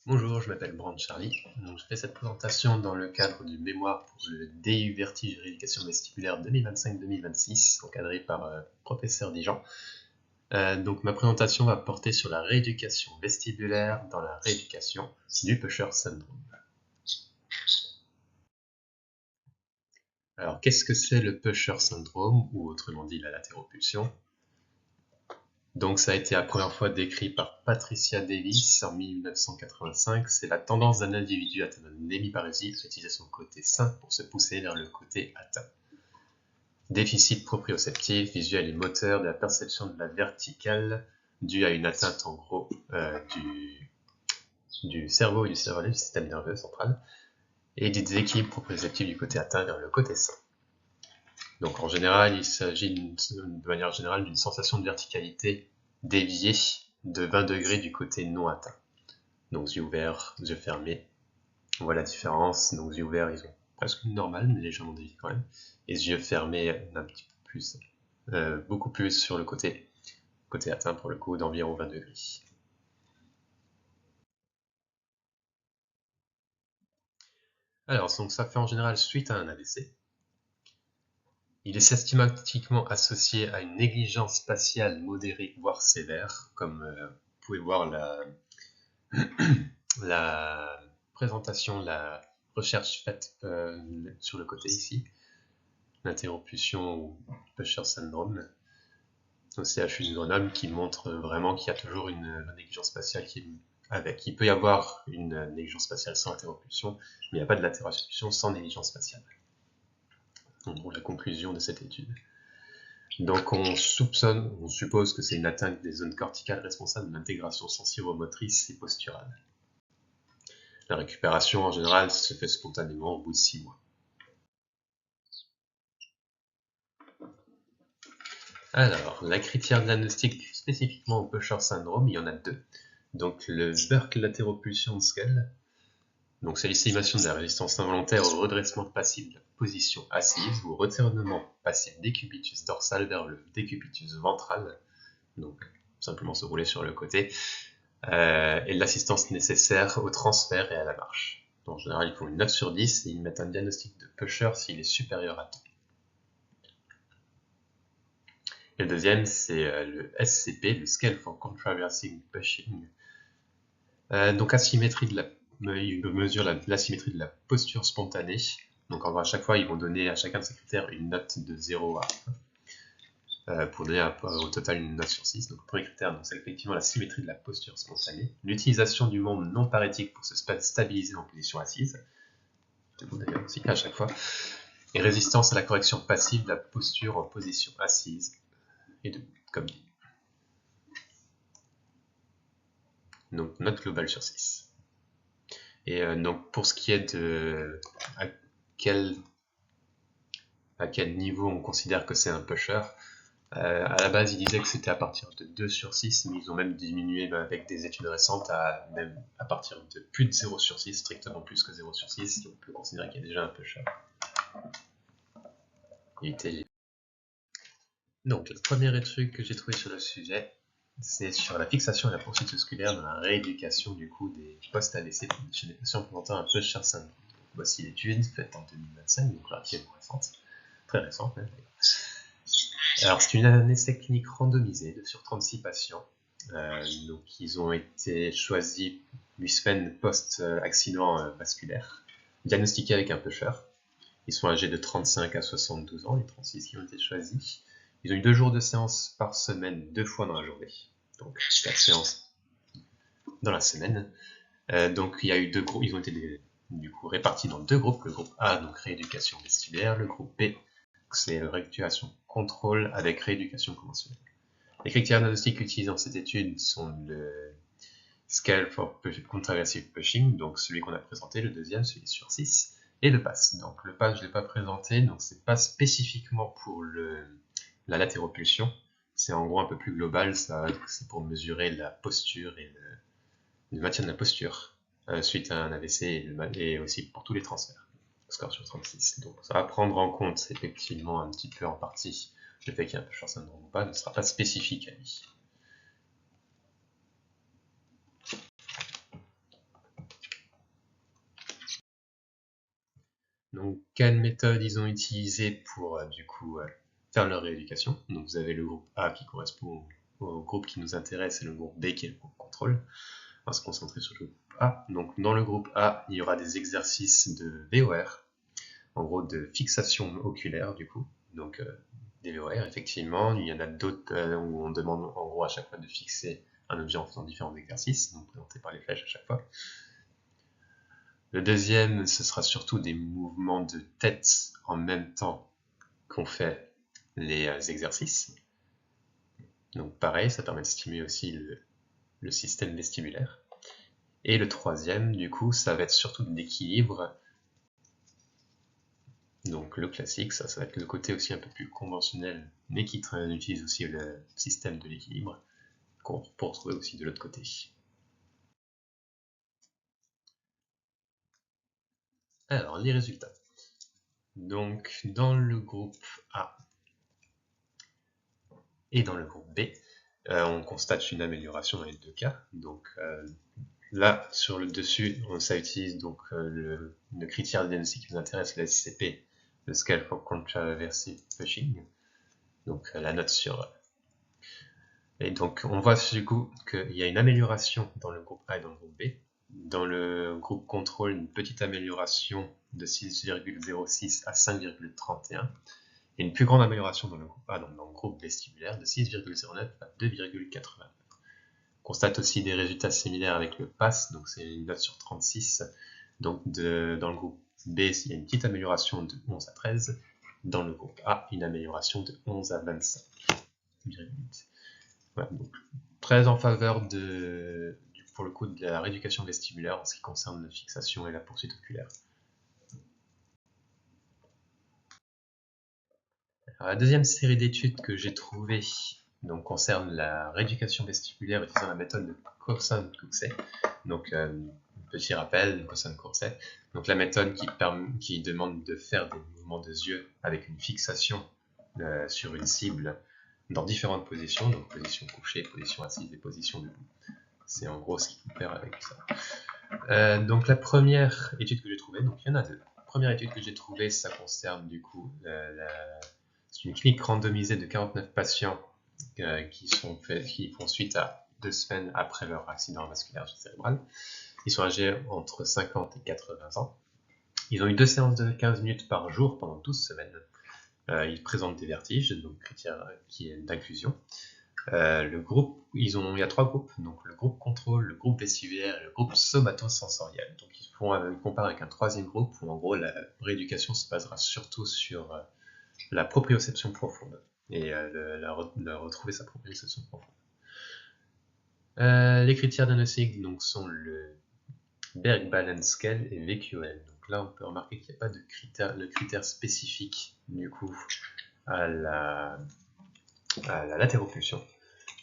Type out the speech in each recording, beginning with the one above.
Bonjour, je m'appelle Brand Charlie. Donc, je fais cette présentation dans le cadre du mémoire pour le DU Vertige Rééducation Vestibulaire 2025-2026, encadré par professeur Dijon. Donc ma présentation va porter sur la rééducation vestibulaire dans la rééducation du Pusher syndrome. Alors qu'est-ce que c'est le Pusher syndrome, ou autrement dit la latéralpulsion? Donc ça a été la première fois décrit par Patricia Davis en 1985. C'est la tendance d'un individu atteint d'une hémiparésie à utiliser son côté sain pour se pousser vers le côté atteint. Déficit proprioceptif, visuel et moteur de la perception de la verticale due à une atteinte en gros du cerveau et du cervelet, du système nerveux central, et du déséquilibre proprioceptif du côté atteint vers le côté sain. Donc en général, il s'agit de manière générale d'une sensation de verticalité déviée de 20 degrés du côté non atteint. Donc yeux ouverts, yeux fermés. On voit la différence. Donc yeux ouverts, ils ont presque une normale, mais légèrement déviés quand même. Et les yeux fermés, un petit peu plus, beaucoup plus sur le côté atteint pour le coup, d'environ 20 degrés. Alors, donc ça fait en général suite à un AVC. Il est systématiquement associé à une négligence spatiale modérée, voire sévère, comme vous pouvez voir la présentation, la recherche faite sur le côté ici, l'interruption ou Pusher syndrome au CHU de Grenoble, qui montre vraiment qu'il y a toujours une négligence spatiale qui est avec. Il peut y avoir une négligence spatiale sans interruption, mais il n'y a pas de latéralpulsion sans négligence spatiale. Donc la conclusion de cette étude. Donc on suppose que c'est une atteinte des zones corticales responsables de l'intégration sensorielle-motrice et posturale. La récupération en général se fait spontanément au bout de 6 mois. Alors, la critère diagnostique spécifiquement au Pusher syndrome, il y en a deux. Donc le Burke Lateropulsion Scale, donc c'est l'estimation de la résistance involontaire au redressement passif de la position assise ou au retournement passif décubitus dorsal vers le décubitus ventral, donc simplement se rouler sur le côté, et l'assistance nécessaire au transfert et à la marche. En général, ils font une 9 sur 10 et ils mettent un diagnostic de Pusher s'il est supérieur à 2. Et le deuxième, c'est le SCP, le Scale for Contraversing Pushing. Donc asymétrie de la il mesure l'asymétrie de la posture spontanée. Donc à chaque fois, ils vont donner à chacun de ces critères une note de 0 à 1, pour donner au total une note sur 6. Donc le premier critère, c'est effectivement la symétrie de la posture spontanée. L'utilisation du membre non parétique pour se stabiliser en position assise. Debout d'ailleurs aussi, à chaque fois. Et résistance à la correction passive de la posture en position assise et debout, comme dit. Donc note globale sur 6. Et donc pour ce qui est de à quel niveau on considère que c'est un pusher, à la base ils disaient que c'était à partir de 2 sur 6, mais ils ont même diminué avec des études récentes même à partir de plus de 0 sur 6, strictement plus que 0 sur 6, on peut considérer qu'il y a déjà un pusher. Donc le premier truc que j'ai trouvé sur le sujet, c'est sur la fixation et la poursuite musculaire dans la rééducation du coup des post-AVC chez des patients présentant un Pusher syndrome. Voici l'étude faite en 2025, donc relativement récente, très récente même. Alors c'est une essai clinique randomisée sur 36 patients. Donc ils ont été choisis 8 semaines post-accident vasculaire, diagnostiqués avec un Pusher. Ils sont âgés de 35 à 72 ans, les 36 qui ont été choisis. Ils ont eu 2 jours de séance par semaine, 2 fois dans la journée. Donc 4 séances dans la semaine. Donc il y a eu 2 groupes, ils ont été du coup répartis dans 2 groupes. Le groupe A, donc rééducation vestibulaire, le groupe B, c'est rééducation contrôle avec rééducation conventionnelle. Les critères diagnostiques utilisés dans cette étude sont le Scale for Contraversive Pushing, donc celui qu'on a présenté, le deuxième, celui sur 6, et le PASS. Donc le PASS, je ne l'ai pas présenté, donc c'est pas spécifiquement pour la latéralpulsion, c'est en gros un peu plus global, c'est pour mesurer la posture et le maintien de la posture suite à un AVC et aussi pour tous les transferts. Score sur 36. Donc ça va prendre en compte effectivement un petit peu en partie le fait qu'il y a un Pusher syndrome ou pas, ne sera pas spécifique à lui. Donc, quelle méthode ils ont utilisé pour faire leur rééducation? Donc, vous avez le groupe A qui correspond au groupe qui nous intéresse et le groupe B qui est le groupe contrôle. On va se concentrer sur le groupe A. Donc, dans le groupe A, il y aura des exercices de VOR, en gros de fixation oculaire du coup. Donc, des VOR, effectivement. Il y en a d'autres où on demande en gros à chaque fois de fixer un objet en faisant différents exercices, donc présentés par les flèches à chaque fois. Le deuxième, ce sera surtout des mouvements de tête en même temps qu'on fait les exercices. Donc pareil, ça permet de stimuler aussi le système vestibulaire. Et le troisième, du coup, ça va être surtout de l'équilibre. Donc le classique, ça va être le côté aussi un peu plus conventionnel, mais qui utilise aussi le système de l'équilibre, qu'on peut retrouver aussi de l'autre côté. Alors, les résultats. Donc, dans le groupe A et dans le groupe B, on constate une amélioration dans les deux cas. Donc là, sur le dessus, ça utilise donc le critère de diagnostic qui nous intéresse, le SCP, le Scale for Controversive Pushing, donc la note sur. Et donc on voit du coup qu'il y a une amélioration dans le groupe A et dans le groupe B. Dans le groupe contrôle, une petite amélioration de 6,06 à 5,31. Et une plus grande amélioration dans le groupe A, donc dans le groupe vestibulaire, de 6,09 à 2,89. On constate aussi des résultats similaires avec le PASS, donc c'est une note sur 36. Donc dans le groupe B, il y a une petite amélioration de 11 à 13. Dans le groupe A, une amélioration de 11 à 25. Voilà, donc très en faveur pour le coup de la rééducation vestibulaire en ce qui concerne la fixation et la poursuite oculaire. Alors, la deuxième série d'études que j'ai trouvées concerne la rééducation vestibulaire utilisant la méthode de Courson-Cookset. Donc, petit rappel, Courson-Cookset. Donc, la méthode qui demande de faire des mouvements de yeux avec une fixation sur une cible dans différentes positions, donc position couchée, position assise et position debout. C'est en gros ce qu'il faut faire avec ça. Donc, la première étude que j'ai trouvée, donc il y en a deux. La première étude que j'ai trouvée, ça concerne du coup c'est une clinique randomisée de 49 patients qui font suite à 2 semaines après leur accident vasculaire cérébral. Ils sont âgés entre 50 et 80 ans. Ils ont eu 2 séances de 15 minutes par jour pendant 12 semaines. Ils présentent des vertiges, donc critère qui est d'inclusion. Il y a 3 groupes, donc le groupe contrôle, le groupe vestibulaire et le groupe somatosensoriel. Donc ils comparent avec un troisième groupe où en gros la rééducation se basera surtout sur la proprioception profonde et retrouver sa proprioception profonde. Les critères diagnostiques donc, sont le Berg Balance Scale et VQL. Donc là, on peut remarquer qu'il n'y a pas de critère spécifique du coup à la latéropulsion.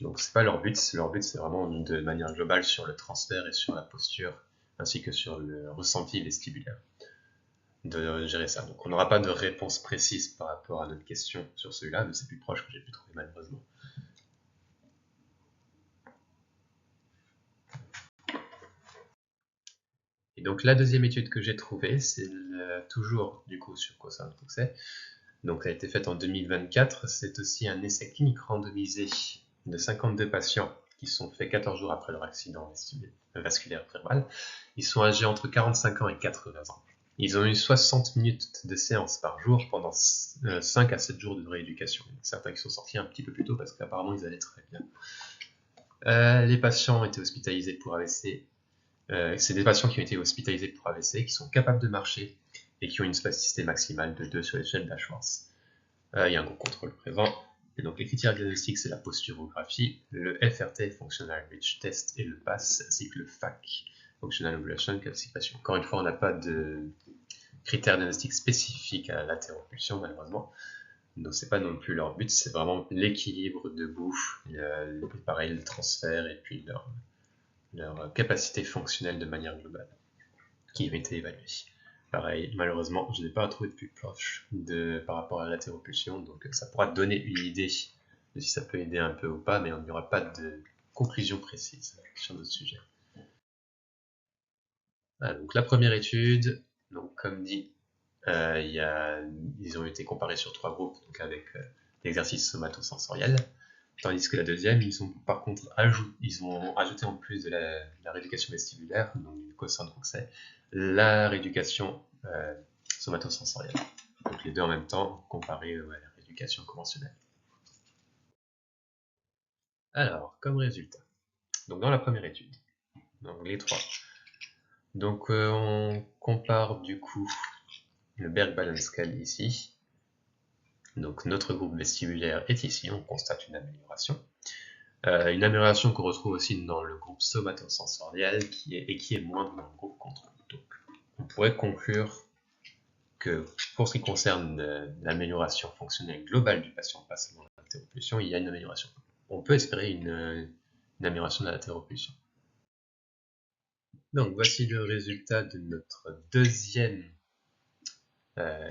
Donc c'est pas leur but. Leur but c'est vraiment de manière globale sur le transfert et sur la posture ainsi que sur le ressenti vestibulaire de gérer ça. Donc on n'aura pas de réponse précise par rapport à notre question sur celui-là, mais c'est plus proche que j'ai pu trouver malheureusement. Et donc la deuxième étude que j'ai trouvée, c'est toujours du coup sur Courson-Cookset. Donc elle a été faite en 2024. C'est aussi un essai clinique randomisé de 52 patients qui sont faits 14 jours après leur accident vasculaire cérébral. Ils sont âgés entre 45 ans et 80 ans. Ils ont eu 60 minutes de séance par jour pendant 5 à 7 jours de rééducation. Certains qui sont sortis un petit peu plus tôt parce qu'apparemment ils allaient très bien. Les patients ont été hospitalisés pour AVC. C'est des patients qui ont été hospitalisés pour AVC, qui sont capables de marcher et qui ont une spasticité maximale de 2 sur l'échelle d'Ashworth. Il y a un groupe contrôle présent. Et donc les critères diagnostiques, c'est la posturographie, le FRT, Functional Reach Test, et le PASS, ainsi que le FAC, Functional Ovulation Calcification. Encore une fois, on n'a pas de critères diagnostiques spécifiques à la latéropulsion, malheureusement. Donc c'est pas non plus leur but, c'est vraiment l'équilibre debout, pareil, le transfert et puis leur capacité fonctionnelle de manière globale qui ont été évaluées. Pareil, malheureusement, je n'ai pas trouvé de plus proche par rapport à la latéropulsion, donc ça pourra te donner une idée de si ça peut aider un peu ou pas, mais il n'y aura pas de conclusion précise sur notre sujet. Donc la première étude, donc comme dit, Ils ont été comparés sur 3 groupes, donc avec l'exercice somatosensoriel. Tandis que la deuxième, ils ont par contre ajouté en plus de la rééducation vestibulaire, donc du quotient de Roxey, la rééducation somatosensorielle. Donc les deux en même temps, comparés à la rééducation conventionnelle. Alors, comme résultat, donc dans la première étude, donc les trois, donc on compare du coup le Berg Balance Scale ici. Donc notre groupe vestibulaire est ici, on constate une amélioration. Une amélioration qu'on retrouve aussi dans le groupe somatosensoriel qui est moindre dans le groupe contrôle. Donc on pourrait conclure que pour ce qui concerne l'amélioration fonctionnelle globale du patient, pas seulement la latéropulsion, il y a une amélioration. On peut espérer une amélioration de la latéropulsion. Donc voici le résultat de notre deuxième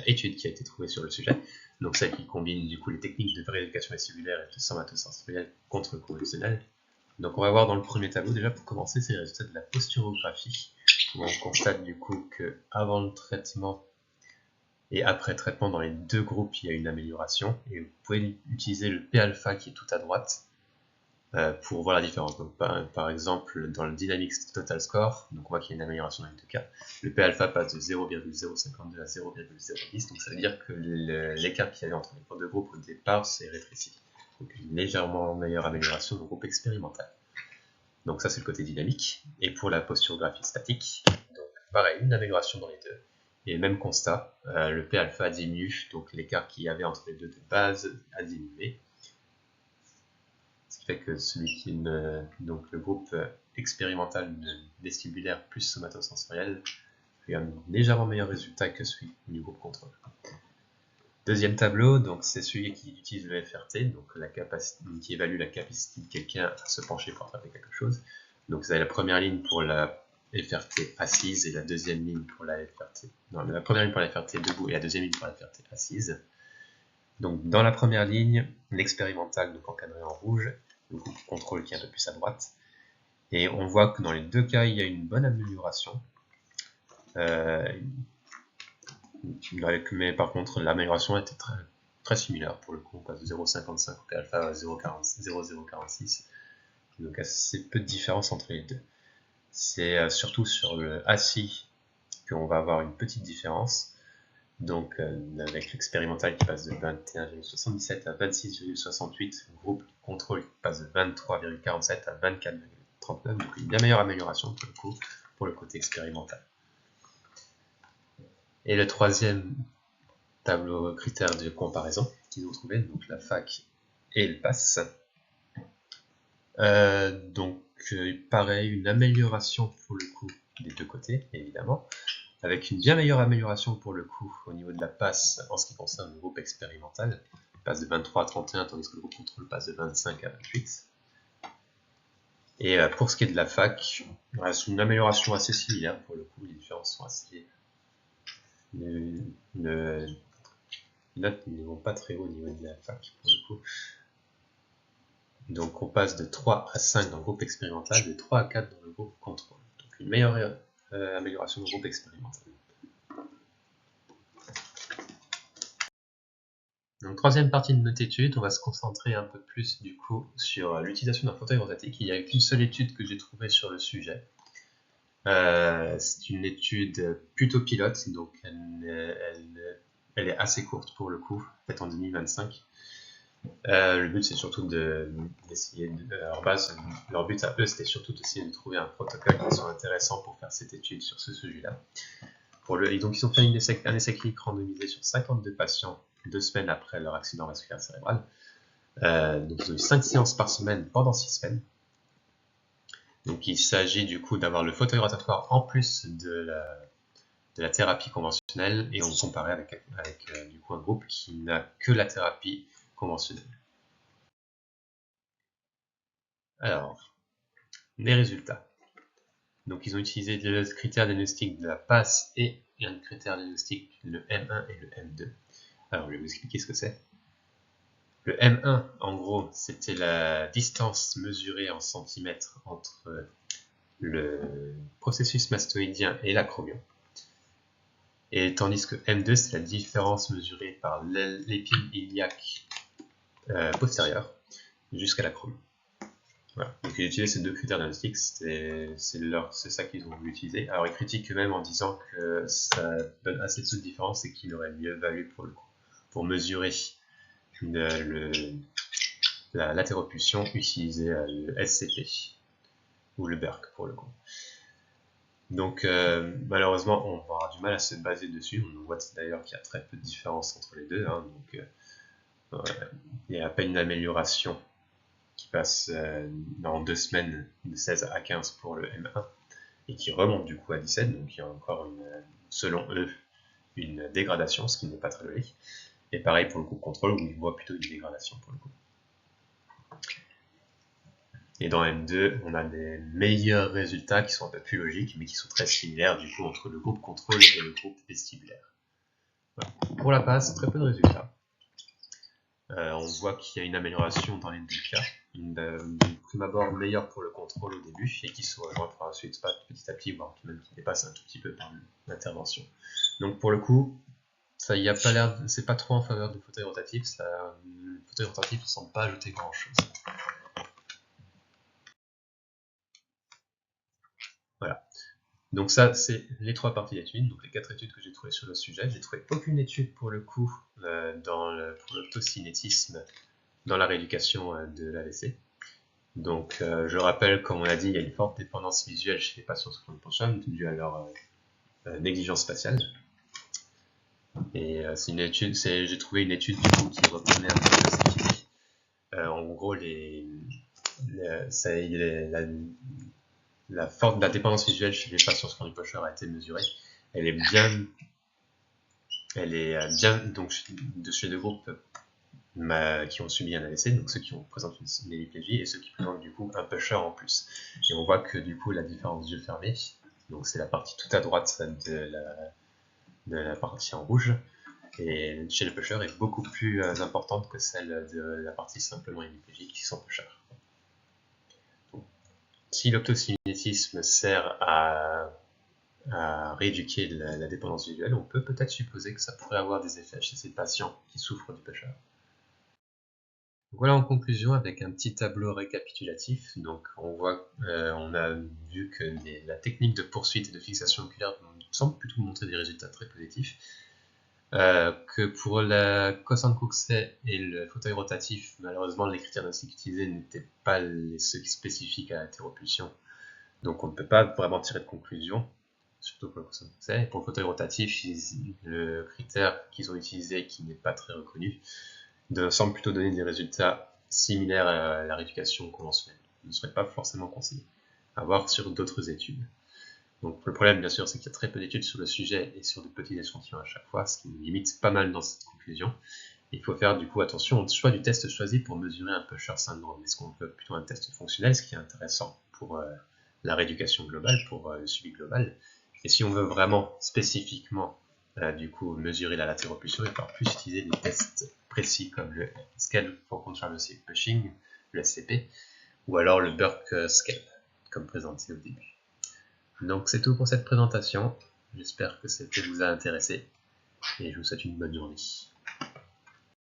étude qui a été trouvée sur le sujet. Donc celle qui combine du coup les techniques de rééducation vestibulaire et de somatosensoriel contre le convulsionnel. Donc on va voir dans le premier tableau déjà pour commencer c'est les résultats de la posturographie où on constate du coup que avant le traitement et après traitement dans les deux groupes il y a une amélioration et vous pouvez utiliser le P-alpha qui est tout à droite pour voir la différence. Donc par exemple dans le Dynamics Total Score, donc on voit qu'il y a une amélioration dans les deux cas. Le P-alpha passe de 0,052 à 0,010, donc ça veut dire que l'écart qu'il y avait entre les deux groupes au départ s'est rétréci. Donc une légèrement meilleure amélioration du groupe expérimental. Donc ça c'est le côté dynamique. Et pour la posturographie statique, donc pareil, une amélioration dans les deux. Et même constat, le P-alpha diminue, donc l'écart qu'il y avait entre les deux de base a diminué. Ce qui fait que donc le groupe expérimental vestibulaire plus somatosensoriel a un légèrement meilleur résultat que celui du groupe contrôle. Deuxième tableau, donc c'est celui qui utilise le FRT, donc qui évalue la capacité de quelqu'un à se pencher pour attraper quelque chose. Donc vous avez la première ligne pour la FRT assise et la deuxième ligne pour la FRT. Non, la première ligne pour la FRT debout et la deuxième ligne pour la FRT assise. Donc dans la première ligne, l'expérimental donc encadré en rouge, le groupe contrôle qui est un peu plus à droite. Et on voit que dans les deux cas, il y a une bonne amélioration. Mais par contre, l'amélioration était très similaire. Pour le coup, on passe de 0,55 au P-alpha à 0,046. Donc assez peu de différence entre les deux. C'est surtout sur le assis qu'on va avoir une petite différence. Donc avec l'expérimental qui passe de 21,77 à 26,68, le groupe contrôle qui passe de 23,47 à 24,39, donc une bien meilleure amélioration pour le côté expérimental. Et le troisième tableau critère de comparaison qu'ils ont trouvé, donc la FAC et le PASS. Donc pareil, une amélioration pour le coup des deux côtés, évidemment, avec une bien meilleure amélioration pour le coup au niveau de la passe en ce qui concerne le groupe expérimental. Il passe de 23 à 31, tandis que le groupe contrôle passe de 25 à 28. Et pour ce qui est de la fac, c'est une amélioration assez similaire pour le coup, les différences sont assez... Les notes ne vont pas très haut au niveau de la fac pour le coup. Donc on passe de 3 à 5 dans le groupe expérimental, de 3 à 4 dans le groupe contrôle. Donc une meilleure amélioration du groupe expérimental. Donc troisième partie de notre étude, on va se concentrer un peu plus du coup sur l'utilisation d'un fauteuil rotatique. Il n'y a qu'une seule étude que j'ai trouvée sur le sujet. C'est une étude plutôt pilote, donc elle est assez courte pour le coup, faite en 2025. Le but c'est surtout d'essayer leur but à eux c'était surtout d'essayer de trouver un protocole qui soit intéressant pour faire cette étude sur ce sujet-là. Donc ils ont fait un essai clinique randomisé sur 52 patients 2 semaines après leur accident vasculaire cérébral. Donc ils ont eu 5 séances par semaine pendant 6 semaines. Donc il s'agit du coup d'avoir le fauteuil rotatoire en plus de la thérapie conventionnelle et on comparait avec du coup un groupe qui n'a que la thérapie conventionnelle. Alors, les résultats. Donc ils ont utilisé le critère diagnostic de la PASS et un critère diagnostic, le M1 et le M2. Alors je vais vous expliquer ce que c'est. Le M1, en gros, c'était la distance mesurée en centimètres entre le processus mastoïdien et l'acromion. et tandis que M2 c'est la différence mesurée par l'épine iliaque postérieure jusqu'à la croupe. Voilà. Donc ils utilisaient ces deux critères diagnostiques, c'est ça qu'ils ont voulu utiliser. Alors ils critiquent eux-mêmes en disant que ça donne assez de différence et qu'il aurait mieux valu pour le coup, pour mesurer la latéropulsion, utiliser le SCP ou le Burke pour le coup. Donc malheureusement on va avoir du mal à se baser dessus. On voit d'ailleurs qu'il y a très peu de différence entre les deux, hein. Donc il y a à peine une amélioration qui passe dans 2 semaines de 16 à 15 pour le M1 et qui remonte du coup à 17, donc il y a encore selon eux une dégradation, ce qui n'est pas très logique. Et pareil pour le groupe contrôle où ils voient plutôt une dégradation pour le coup. Et dans M2, on a des meilleurs résultats qui sont un peu plus logiques, mais qui sont très similaires du coup entre le groupe contrôle et le groupe vestibulaire. Voilà. Pour la passe, très peu de résultats. On voit qu'il y a une amélioration dans les deux cas, une prime abord meilleure pour le contrôle au début, et qui se rejoint par la suite petit à petit, voire même qui dépasse un tout petit peu par l'intervention. Donc pour le coup, ça y a pas l'air, c'est pas trop en faveur du fauteuil rotatif, le fauteuil rotatif ne semble pas ajouter grand chose. Voilà. Donc ça, c'est les 3 parties d'études, donc les 4 études que j'ai trouvées sur le sujet. J'ai trouvé aucune étude pour le coup pour l'optocinétisme dans la rééducation de l'AVC. Donc je rappelle, comme on a dit, il y a une forte dépendance visuelle chez les patients sous Clonopinchon due à leur négligence spatiale. Et c'est une étude, j'ai trouvé une étude du coup qui reprenait un peu cette idée. En gros, la dépendance visuelle chez les patients sous Clonopinchon a été mesurée. Elle est bien donc chez deux groupes qui ont subi un AVC, donc ceux qui présentent une hémiplégie et ceux qui présentent du coup un pusher en plus. Et on voit que du coup la différence yeux fermés, donc c'est la partie tout à droite de la partie en rouge, et chez le pusher est beaucoup plus importante que celle de la partie simplement hémiplégique qui sont pusher. Si l'optocinétisme sert à rééduquer la dépendance visuelle, on peut peut-être supposer que ça pourrait avoir des effets chez ces patients qui souffrent du pusher. Voilà en conclusion avec un petit tableau récapitulatif. Donc on a vu que la technique de poursuite et de fixation oculaire semble plutôt montrer des résultats très positifs. Que pour la Cosan-Coxey et le fauteuil rotatif, malheureusement les critères diagnostiques utilisés n'étaient pas ceux spécifiques à la théropulsion. Donc on ne peut pas vraiment tirer de conclusion, surtout pour le Cosan-Coxey. Et pour le fauteuil rotatif, le critère qu'ils ont utilisé, qui n'est pas très reconnu, semble plutôt donner des résultats similaires à la rééducation conventionnelle. Ne serait pas forcément conseillé. À voir sur d'autres études. Donc le problème, bien sûr, c'est qu'il y a très peu d'études sur le sujet et sur de petits échantillons à chaque fois, ce qui nous limite pas mal dans cette conclusion. Il faut faire du coup attention au choix du test choisi pour mesurer un pusher syndrome. Est-ce qu'on veut plutôt un test fonctionnel, ce qui est intéressant pour la rééducation globale, pour le suivi global. Et si on veut vraiment spécifiquement du coup mesurer la latéropulsion, il va falloir plus utiliser des tests précis comme le Scale for Contralateral Pushing, le SCP, ou alors le Burke Scale, comme présenté au début. Donc c'est tout pour cette présentation, j'espère que ça vous a intéressé et je vous souhaite une bonne journée.